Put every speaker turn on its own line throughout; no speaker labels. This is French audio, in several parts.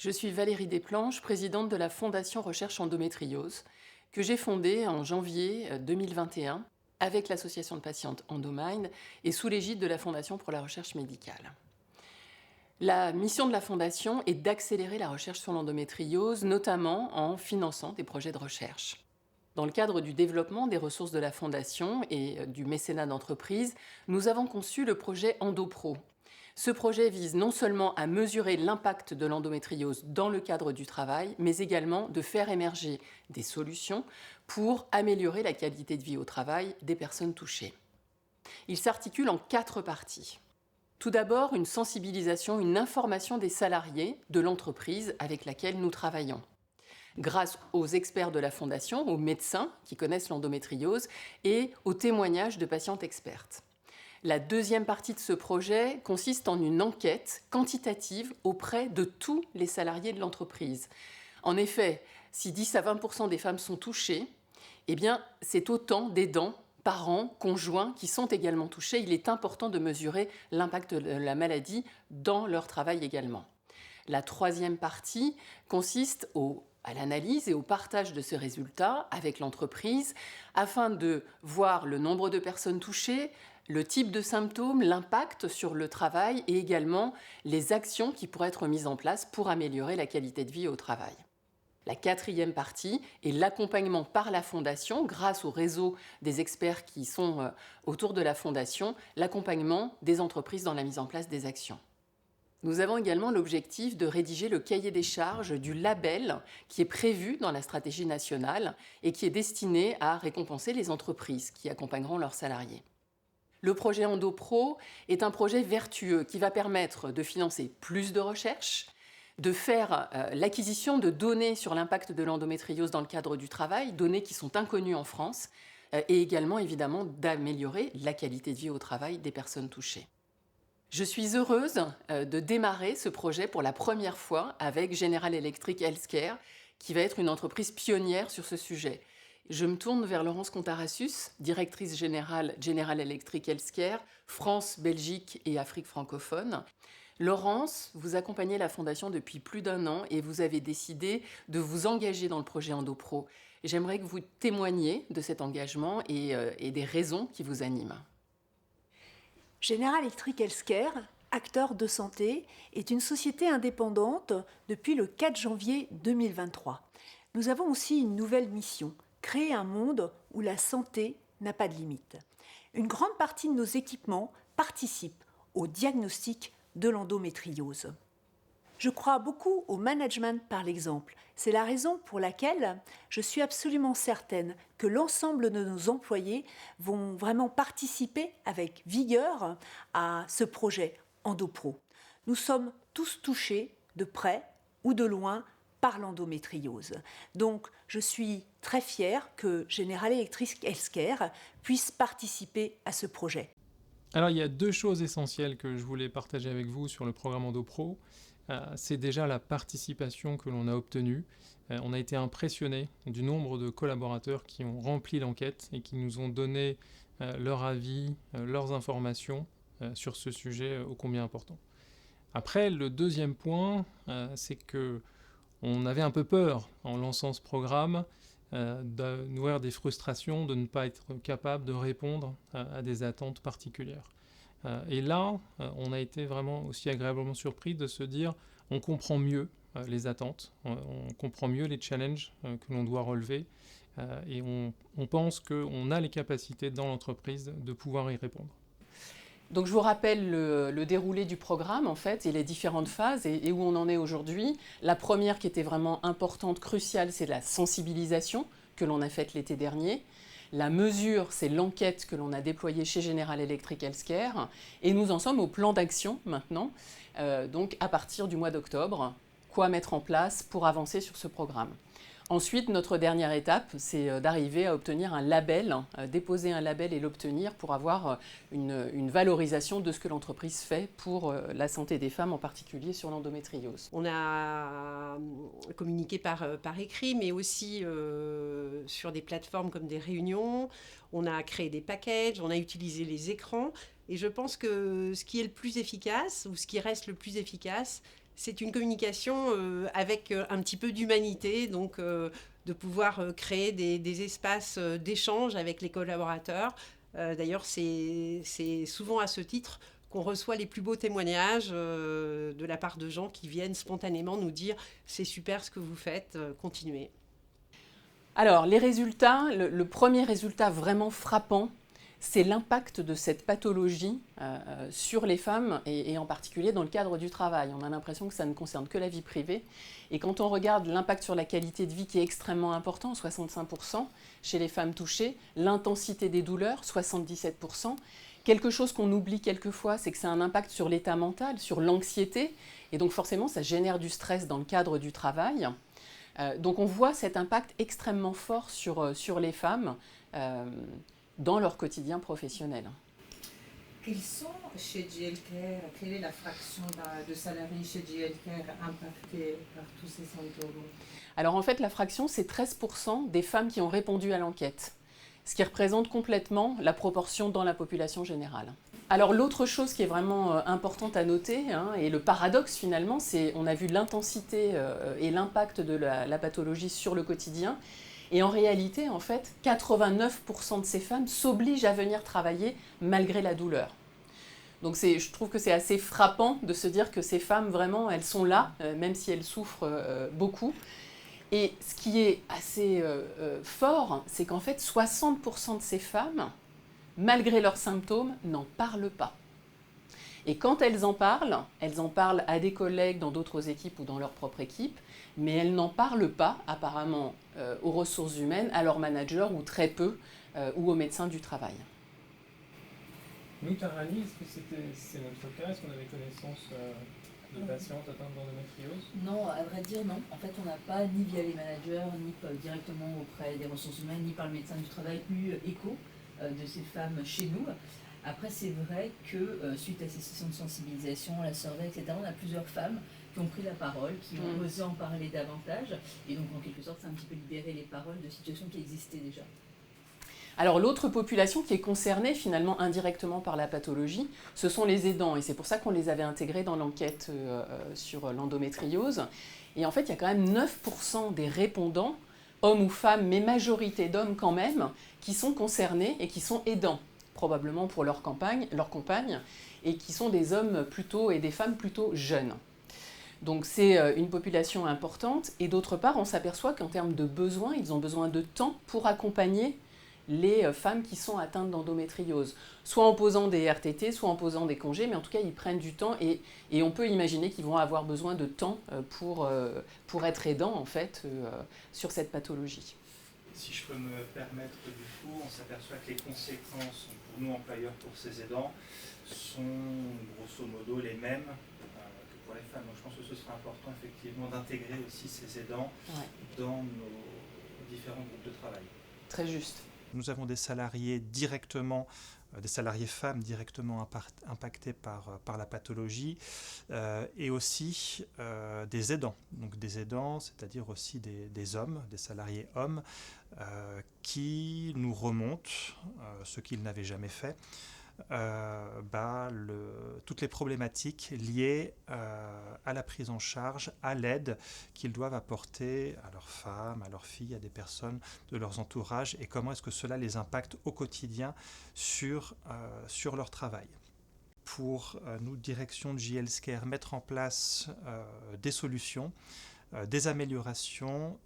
Je suis Valérie Desplanches, présidente de la Fondation Recherche Endométriose, que j'ai fondée en janvier 2021 avec l'association de patientes Endomind et sous l'égide de la Fondation pour la recherche médicale. La mission de la Fondation est d'accélérer la recherche sur l'endométriose, notamment en finançant des projets de recherche. Dans le cadre du développement des ressources de la Fondation et du mécénat d'entreprise, nous avons conçu le projet EndoPro. Ce projet vise non seulement à mesurer l'impact de l'endométriose dans le cadre du travail, mais également de faire émerger des solutions pour améliorer la qualité de vie au travail des personnes touchées. Il s'articule en 4 parties. Tout d'abord, une sensibilisation, une information des salariés de l'entreprise avec laquelle nous travaillons. Grâce aux experts de la Fondation, aux médecins qui connaissent l'endométriose et aux témoignages de patientes expertes. La deuxième partie de ce projet consiste en une enquête quantitative auprès de tous les salariés de l'entreprise. En effet, si 10 à 20% des femmes sont touchées, eh bien, c'est autant d'aidants, parents, conjoints qui sont également touchés. Il est important de mesurer l'impact de la maladie dans leur travail également. La troisième partie consiste à l'analyse et au partage de ces résultats avec l'entreprise afin de voir le nombre de personnes touchées, le type de symptômes, l'impact sur le travail et également les actions qui pourraient être mises en place pour améliorer la qualité de vie au travail. La quatrième partie est l'accompagnement par la Fondation, grâce au réseau des experts qui sont autour de la Fondation, l'accompagnement des entreprises dans la mise en place des actions. Nous avons également l'objectif de rédiger le cahier des charges du label qui est prévu dans la stratégie nationale et qui est destiné à récompenser les entreprises qui accompagneront leurs salariés. Le projet EndoPro est un projet vertueux qui va permettre de financer plus de recherche, de faire l'acquisition de données sur l'impact de l'endométriose dans le cadre du travail, données qui sont inconnues en France, et également évidemment d'améliorer la qualité de vie au travail des personnes touchées. Je suis heureuse de démarrer ce projet pour la première fois avec General Electric Healthcare, qui va être une entreprise pionnière sur ce sujet. Je me tourne vers Laurence Contarassus, directrice générale General Electric Healthcare, France, Belgique et Afrique francophone. Laurence, vous accompagnez la Fondation depuis plus d'1 an et vous avez décidé de vous engager dans le projet EndoPro. J'aimerais que vous témoigniez de cet engagement et des raisons qui vous animent.
General Electric Healthcare, acteur de santé, est une société indépendante depuis le 4 janvier 2023. Nous avons aussi une nouvelle mission, créer un monde où la santé n'a pas de limite. Une grande partie de nos équipements participent au diagnostic de l'endométriose. Je crois beaucoup au management par l'exemple. C'est la raison pour laquelle je suis absolument certaine que l'ensemble de nos employés vont vraiment participer avec vigueur à ce projet EndoPro. Nous sommes tous touchés de près ou de loin par l'endométriose. Donc, je suis très fière que General Electric Healthcare puisse participer à ce projet.
Alors, il y a 2 choses essentielles que je voulais partager avec vous sur le programme EndoPro. C'est déjà la participation que l'on a obtenue. On a été impressionnés du nombre de collaborateurs qui ont rempli l'enquête et qui nous ont donné leur avis, leurs informations sur ce sujet ô combien important. Après, le deuxième point, c'est que on avait un peu peur en lançant ce programme de nourrir des frustrations, de ne pas être capable de répondre à des attentes particulières. Et là, on a été vraiment aussi agréablement surpris de se dire on comprend mieux les attentes, on comprend mieux les challenges que l'on doit relever et on pense qu'on a les capacités dans l'entreprise de pouvoir y répondre.
Donc je vous rappelle le déroulé du programme en fait et les différentes phases et où on en est aujourd'hui. La première qui était vraiment importante, cruciale, c'est la sensibilisation que l'on a faite l'été dernier. La mesure, c'est l'enquête que l'on a déployée chez General Electric Healthcare et nous en sommes au plan d'action maintenant, donc à partir du mois d'octobre, quoi mettre en place pour avancer sur ce programme. Ensuite, notre dernière étape, c'est d'arriver à obtenir un label, déposer un label et l'obtenir pour avoir une valorisation de ce que l'entreprise fait pour la santé des femmes, en particulier sur l'endométriose.
On a communiqué par écrit, mais aussi sur des plateformes comme des réunions. On a créé des packages, on a utilisé les écrans. Et je pense que ce qui est le plus efficace, ou ce qui reste le plus efficace, C'est une communication avec un petit peu d'humanité, donc de pouvoir créer des espaces d'échange avec les collaborateurs. D'ailleurs, c'est souvent à ce titre qu'on reçoit les plus beaux témoignages de la part de gens qui viennent spontanément nous dire « c'est super ce que vous faites, continuez ».
Alors, les résultats, le premier résultat vraiment frappant, c'est l'impact de cette pathologie sur les femmes et en particulier dans le cadre du travail. On a l'impression que ça ne concerne que la vie privée. Et quand on regarde l'impact sur la qualité de vie qui est extrêmement important, 65% chez les femmes touchées, l'intensité des douleurs, 77%. Quelque chose qu'on oublie quelquefois, c'est que c'est un impact sur l'état mental, sur l'anxiété. Et donc forcément, ça génère du stress dans le cadre du travail. Donc on voit cet impact extrêmement fort sur les femmes dans leur quotidien professionnel.
Quels sont chez GL Care, quelle est la fraction de salariés chez GL Care impactés par tous ces symptômes?
Alors en fait, la fraction, c'est 13% des femmes qui ont répondu à l'enquête, ce qui représente complètement la proportion dans la population générale. Alors l'autre chose qui est vraiment importante à noter, et le paradoxe finalement, c'est on a vu l'intensité et l'impact de la pathologie sur le quotidien. Et en réalité, en fait, 89% de ces femmes s'obligent à venir travailler malgré la douleur. Donc je trouve que c'est assez frappant de se dire que ces femmes, vraiment, elles sont là, même si elles souffrent beaucoup. Et ce qui est assez fort, c'est qu'en fait, 60% de ces femmes, malgré leurs symptômes, n'en parlent pas. Et quand elles en parlent à des collègues dans d'autres équipes ou dans leur propre équipe, mais elles n'en parlent pas, apparemment, aux ressources humaines, à leurs managers, ou très peu, ou aux médecins du travail.
Nous, Tarani, est-ce que c'est notre cas? Est-ce qu'on avait connaissance de patientes atteintes d'endométriose?
Non, à vrai dire, non. En fait, on n'a pas, ni via les managers, ni directement auprès des ressources humaines, ni par le médecin du travail, eu écho de ces femmes chez nous. Après, c'est vrai que suite à ces sessions de sensibilisation, la survey, etc., on a plusieurs femmes qui ont pris la parole, qui ont osé en parler davantage. Et donc, en quelque sorte, ça a un petit peu libéré les paroles de situations qui existaient déjà.
Alors l'autre population qui est concernée finalement indirectement par la pathologie, ce sont les aidants. Et c'est pour ça qu'on les avait intégrés dans l'enquête sur l'endométriose. Et en fait, il y a quand même 9% des répondants, hommes ou femmes, mais majorité d'hommes quand même, qui sont concernés et qui sont aidants, probablement pour leur compagne, et qui sont des hommes plutôt et des femmes plutôt jeunes. Donc c'est une population importante. Et d'autre part, on s'aperçoit qu'en termes de besoins, ils ont besoin de temps pour accompagner les femmes qui sont atteintes d'endométriose, soit en posant des RTT, soit en posant des congés, mais en tout cas ils prennent du temps et on peut imaginer qu'ils vont avoir besoin de temps pour être aidants en fait sur cette pathologie.
Si je peux me permettre, du coup, on s'aperçoit que les conséquences pour nous employeurs, pour ces aidants, sont grosso modo les mêmes que pour les femmes. Donc je pense que ce sera important effectivement d'intégrer aussi ces aidants dans nos différents groupes de travail.
Très juste.
Nous avons des salariés directement, des salariés femmes directement impactés par la pathologie et aussi des aidants. Donc des aidants, c'est-à-dire aussi des hommes, des salariés hommes qui nous remontent ce qu'ils n'avaient jamais fait. Toutes les problématiques liées à la prise en charge, à l'aide qu'ils doivent apporter à leurs femmes, à leurs filles, à des personnes de leurs entourages et comment est-ce que cela les impacte au quotidien sur leur travail. Pour nous, direction de JL Care, mettre en place des solutions, des améliorations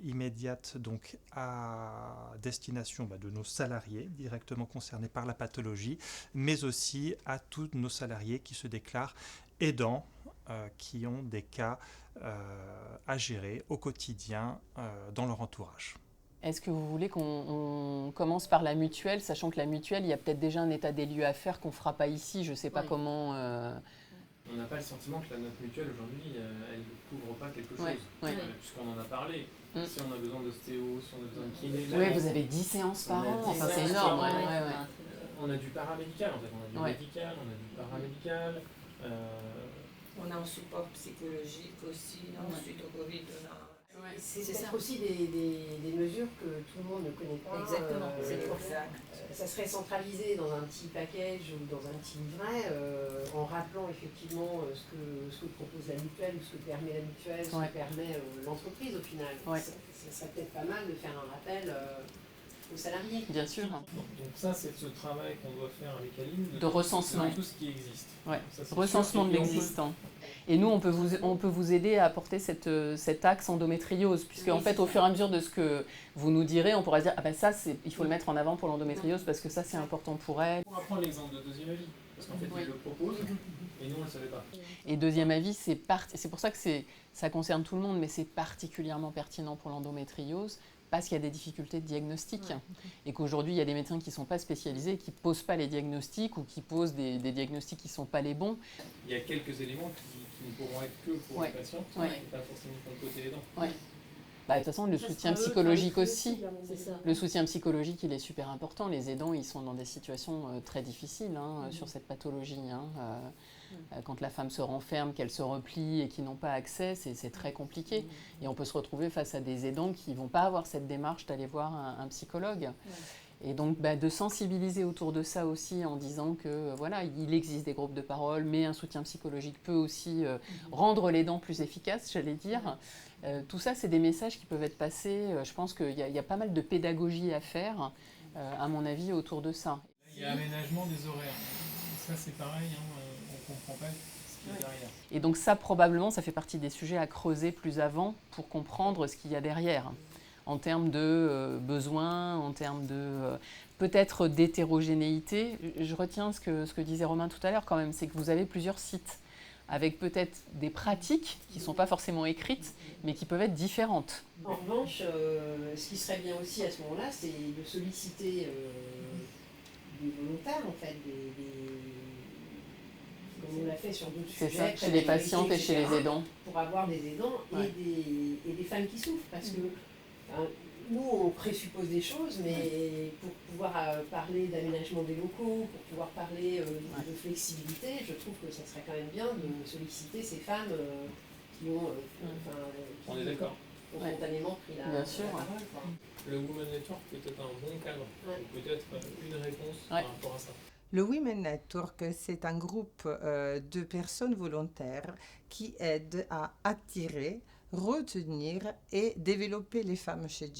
immédiates donc à destination de nos salariés directement concernés par la pathologie, mais aussi à tous nos salariés qui se déclarent aidants, qui ont des cas à gérer au quotidien dans leur entourage.
Est-ce que vous voulez qu'on commence par la mutuelle, sachant que la mutuelle, il y a peut-être déjà un état des lieux à faire qu'on ne fera pas ici, je ne sais pas comment...
On n'a pas le sentiment que notre mutuelle aujourd'hui, elle ne couvre pas quelque chose, puisqu'on en a parlé. Si on a besoin d'ostéo, si on a besoin de kiné...
Oui, vous avez 10 séances par an, enfin, c'est énorme.
On a du paramédical en fait, on a du médical, on a du paramédical.
On a un support psychologique aussi, suite au Covid, on a
C'est
C'est
peut-être
ça.
aussi des mesures que tout le monde ne connaît pas.
Exactement, c'est pour ça.
Ça serait centralisé dans un petit package ou dans un petit livret, en rappelant effectivement ce que propose la mutuelle ou ce que permet la mutuelle, ce que permet l'entreprise au final. Ça serait peut-être pas mal de faire un rappel aux salariés.
Bien sûr.
Donc ça, c'est ce travail qu'on doit faire avec Aline,
De recensement.
de tout ce qui existe.
Ouais.
Ça, c'est
Recensement
sûr.
de
Et on peut-
l'existant. Et nous, on peut vous aider à apporter cet axe endométriose, puisque en fait, au fur et à mesure de ce que vous nous direz, on pourra dire, ah ben ça, il faut le mettre en avant pour l'endométriose, parce que ça, c'est important pour elle.
On va prendre l'exemple de deuxième avis, parce qu'en fait, il le propose, et nous, on ne le savait pas.
Et deuxième avis, c'est pour ça que ça concerne tout le monde, mais c'est particulièrement pertinent pour l'endométriose, parce qu'il y a des difficultés de diagnostic. Et qu'aujourd'hui, il y a des médecins qui ne sont pas spécialisés, qui ne posent pas les diagnostics, ou qui posent des diagnostics qui ne sont pas les bons.
Il y a quelques éléments qui ne pourront être que pour les patients, et pas forcément pour le côté aidant.
Bah, de toute façon, le soutien psychologique aussi.
C'est ça.
Le soutien psychologique, il est super important. Les aidants, ils sont dans des situations très difficiles sur cette pathologie. Quand la femme se renferme, qu'elle se replie et qui n'ont pas accès, c'est très compliqué. Et on peut se retrouver face à des aidants qui ne vont pas avoir cette démarche d'aller voir un psychologue. Et donc, de sensibiliser autour de ça aussi en disant que voilà, il existe des groupes de parole, mais un soutien psychologique peut aussi rendre l'aidant plus efficace, j'allais dire. Tout ça, c'est des messages qui peuvent être passés. Je pense qu'il y a pas mal de pédagogie à faire, à mon avis, autour de ça.
Il y a aménagement des horaires. Ça, c'est pareil, on ne comprend pas ce qu'il y a derrière.
Et donc ça, probablement, ça fait partie des sujets à creuser plus avant pour comprendre ce qu'il y a derrière, en termes de besoins, en termes de peut-être d'hétérogénéité. Je retiens ce que disait Romain tout à l'heure quand même, c'est que vous avez plusieurs sites, avec peut-être des pratiques qui ne sont pas forcément écrites, mais qui peuvent être différentes.
En revanche, ce qui serait bien aussi à ce moment-là, c'est de solliciter des volontaires, en fait, comme on l'a fait sur d'autres
C'est
sujets.
ça, chez les patientes et chez les aidants.
Pour avoir des aidants et des femmes qui souffrent, parce que nous, on présuppose des choses, mais pour pouvoir parler d'aménagement des locaux, pour pouvoir parler de flexibilité, je trouve que ça serait quand même bien de solliciter ces femmes qui ont,
On est d'accord.
spontanément pris la parole. Quoi.
Le Women Network peut être un bon cadre, peut-être une réponse par rapport à ça.
Le Women Network, c'est un groupe de personnes volontaires qui aident à attirer, retenir et développer les femmes chez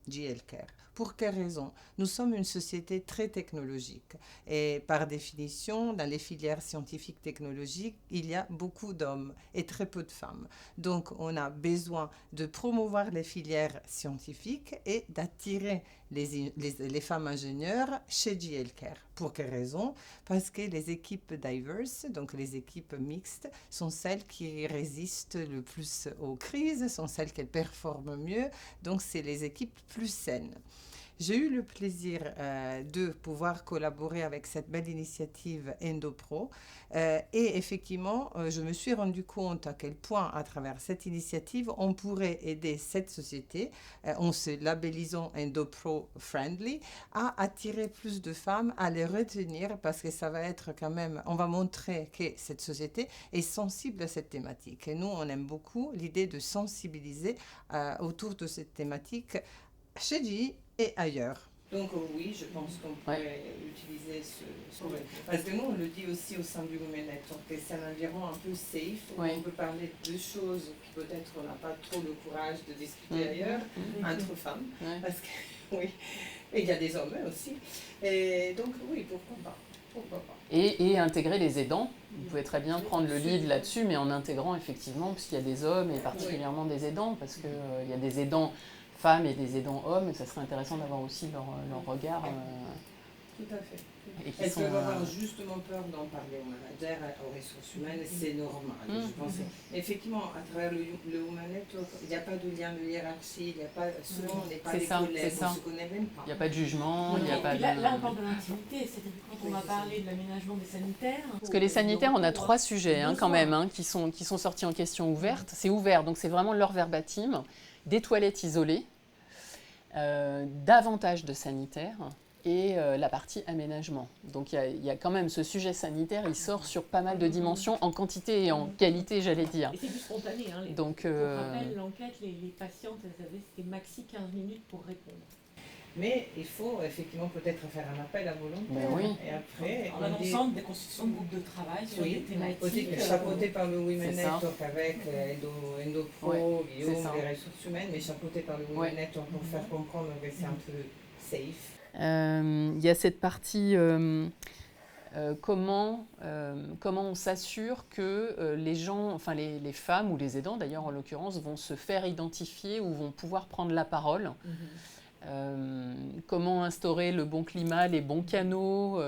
GL Care. Pour quelle raison? Nous sommes une société très technologique et par définition, dans les filières scientifiques technologiques, il y a beaucoup d'hommes et très peu de femmes. Donc, on a besoin de promouvoir les filières scientifiques et d'attirer les femmes ingénieures chez GL Care. Pour quelle raison? Parce que les équipes diverses, donc les équipes mixtes, sont celles qui résistent le plus aux crises, sont celles qui performent mieux, donc c'est les équipes plus saines. J'ai eu le plaisir de pouvoir collaborer avec cette belle initiative EndoPro et effectivement, je me suis rendu compte à quel point, à travers cette initiative, on pourrait aider cette société, en se labellisant EndoPro Friendly, à attirer plus de femmes, à les retenir parce que ça va être quand même, on va montrer que cette société est sensible à cette thématique. Et nous, on aime beaucoup l'idée de sensibiliser autour de cette thématique chez GE et ailleurs. Donc oui, je pense qu'on pourrait utiliser ce... Parce que nous, on le dit aussi au sein du Women Network, que c'est un environnement un peu safe, où on peut parler de choses qui peut-être on n'a pas trop le courage de discuter ailleurs, entre femmes, parce que oui, et il y a des hommes aussi. Et donc oui, pourquoi pas.
Et intégrer les aidants. Vous pouvez très bien prendre le lead là-dessus, mais en intégrant effectivement, puisqu'il y a des hommes et particulièrement des aidants, parce qu'il y a des aidants femmes et des aidants hommes, et ça serait intéressant d'avoir aussi leur regard.
Tout à fait.
Et
Elles peuvent avoir justement peur d'en parler aux managers, aux ressources humaines, c'est normal, je pense. Effectivement, à travers le Women Network, il n'y a pas de lien de hiérarchie, il n'y a pas, souvent on n'est pas des collègues, on ne se connaît même pas.
Il n'y a pas de jugement, il n'y a pas de...
Là, on parle de l'intimité, c'est-à-dire quand on va parler de l'aménagement des sanitaires...
Parce que les sanitaires, on a 3 sujets quand même, qui sont sortis en question ouverte. C'est ouvert, donc c'est vraiment leur verbatim. Des toilettes isolées, davantage de sanitaires et la partie aménagement. Donc il y a quand même ce sujet sanitaire, il sort sur pas mal de dimensions, en quantité et en qualité, j'allais dire.
Et c'est du spontané. Hein,
Donc,
pour rappel, l'enquête, les patientes, elles avaient, c'était maxi 15 minutes pour répondre.
Mais il faut effectivement peut-être faire un appel à volontaires.
Mais oui.
Et après,
En annonçant des constructions de groupes de travail sur des thématiques.
chapeauté par le Women
C'est ça.
Network avec Endopro,
Ouais,
Guillaume,
c'est ça.
les ressources humaines, mais chapeauté par le Women
Ouais.
Network pour faire comprendre que c'est un peu safe.
Il y a cette partie comment on s'assure que les gens, enfin les femmes ou les aidants d'ailleurs en l'occurrence, vont se faire identifier ou vont pouvoir prendre la parole. Comment instaurer le bon climat, les bons canaux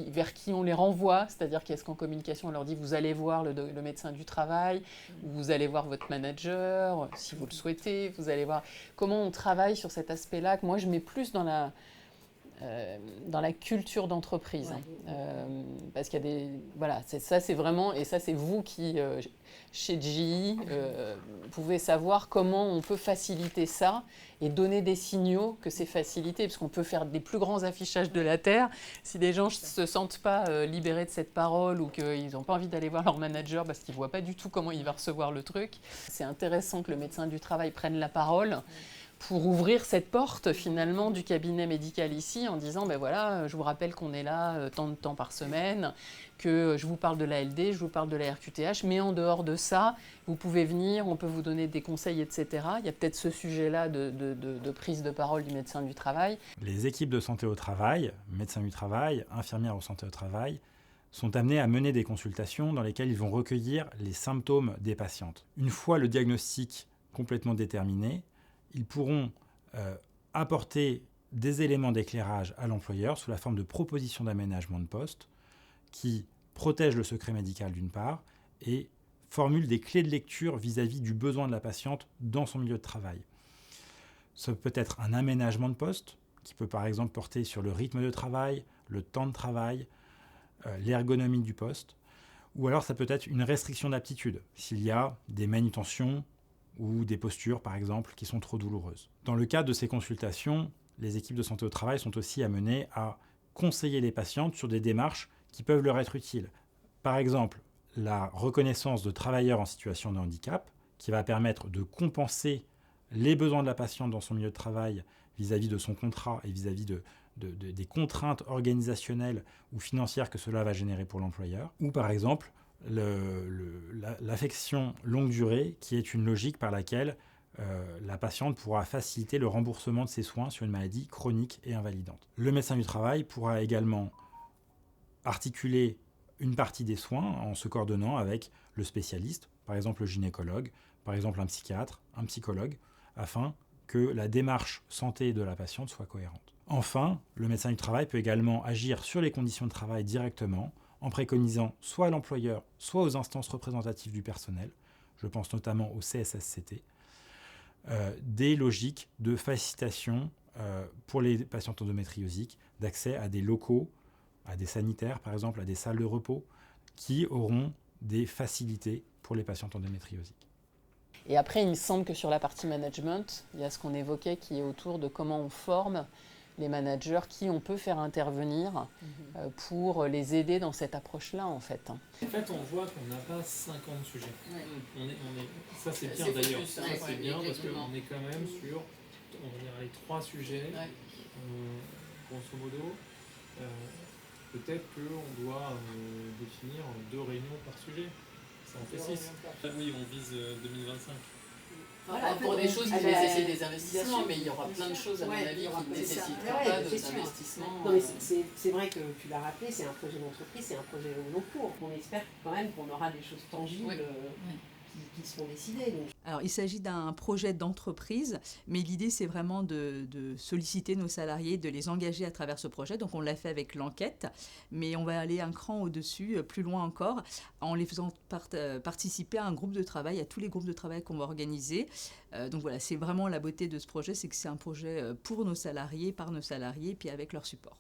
vers qui on les renvoie, c'est-à-dire qu'est-ce qu'en communication on leur dit vous allez voir le médecin du travail, ou vous allez voir votre manager, si vous le souhaitez, vous allez voir comment on travaille sur cet aspect-là, que moi je mets plus dans la culture d'entreprise. Parce qu'il y a des... Voilà, c'est vraiment... Et ça, c'est vous qui, chez GE, pouvez savoir comment on peut faciliter ça et donner des signaux que c'est facilité. Parce qu'on peut faire des plus grands affichages de la Terre. Si les gens ne se sentent pas libérés de cette parole ou qu'ils n'ont pas envie d'aller voir leur manager parce qu'ils ne voient pas du tout comment il va recevoir le truc, c'est intéressant que le médecin du travail prenne la parole pour ouvrir cette porte finalement du cabinet médical ici en disant ben voilà, je vous rappelle qu'on est là tant de temps par semaine, que je vous parle de l'ALD, je vous parle de la RQTH, mais en dehors de ça, vous pouvez venir, on peut vous donner des conseils, etc. Il y a peut-être ce sujet-là de prise de parole du médecin du travail.
Les équipes de santé au travail, médecins du travail, infirmières en santé au travail, sont amenés à mener des consultations dans lesquelles ils vont recueillir les symptômes des patientes. Une fois le diagnostic complètement déterminé, ils pourront apporter des éléments d'éclairage à l'employeur sous la forme de propositions d'aménagement de poste qui protègent le secret médical d'une part et formulent des clés de lecture vis-à-vis du besoin de la patiente dans son milieu de travail. Ça peut être un aménagement de poste qui peut par exemple porter sur le rythme de travail, le temps de travail, l'ergonomie du poste, ou alors ça peut être une restriction d'aptitude s'il y a des manutentions ou des postures, par exemple, qui sont trop douloureuses. Dans le cadre de ces consultations, les équipes de santé au travail sont aussi amenées à conseiller les patientes sur des démarches qui peuvent leur être utiles. Par exemple, la reconnaissance de travailleurs en situation de handicap, qui va permettre de compenser les besoins de la patiente dans son milieu de travail vis-à-vis de son contrat et vis-à-vis des contraintes organisationnelles ou financières que cela va générer pour l'employeur. Ou par exemple, l'affection longue durée, qui est une logique par laquelle la patiente pourra faciliter le remboursement de ses soins sur une maladie chronique et invalidante. Le médecin du travail pourra également articuler une partie des soins en se coordonnant avec le spécialiste, par exemple le gynécologue, par exemple un psychiatre, un psychologue, afin que la démarche santé de la patiente soit cohérente. Enfin, le médecin du travail peut également agir sur les conditions de travail directement, en préconisant soit à l'employeur, soit aux instances représentatives du personnel, je pense notamment au CSSCT, des logiques de facilitation pour les patients endométriosiques, d'accès à des locaux, à des sanitaires par exemple, à des salles de repos, qui auront des facilités pour les patients endométriosiques.
Et après, il me semble que sur la partie management, il y a ce qu'on évoquait qui est autour de comment on forme les managers, qui on peut faire intervenir pour les aider dans cette approche-là, en fait.
En fait, on voit qu'on n'a pas 50 sujets.
Ouais.
Ça, c'est bien
C'est
d'ailleurs.
focus,
Ça,
hein,
c'est
ouais,
bien parce
exactement.
qu'on est quand même sur les 3 sujets, grosso modo. Peut-être qu'on doit définir 2 réunions par sujet. Ça en fait 6. Oui, on vise 2025.
Voilà, pour des choses qui nécessitent des investissements, mais il y aura plein de choses, à mon avis, qui ne nécessiteront pas d'investissements.
Non, mais c'est vrai que tu l'as rappelé, c'est un projet d'entreprise, c'est un projet au long cours. On espère quand même qu'on aura des choses tangibles qui seront décidées. Donc.
Alors, il s'agit d'un projet d'entreprise, mais l'idée, c'est vraiment de solliciter nos salariés, de les engager à travers ce projet. Donc, on l'a fait avec l'enquête, mais on va aller un cran au-dessus, plus loin encore, en les faisant participer à un groupe de travail, à tous les groupes de travail qu'on va organiser. Donc, voilà, c'est vraiment la beauté de ce projet, c'est que c'est un projet pour nos salariés, par nos salariés, puis avec leur support.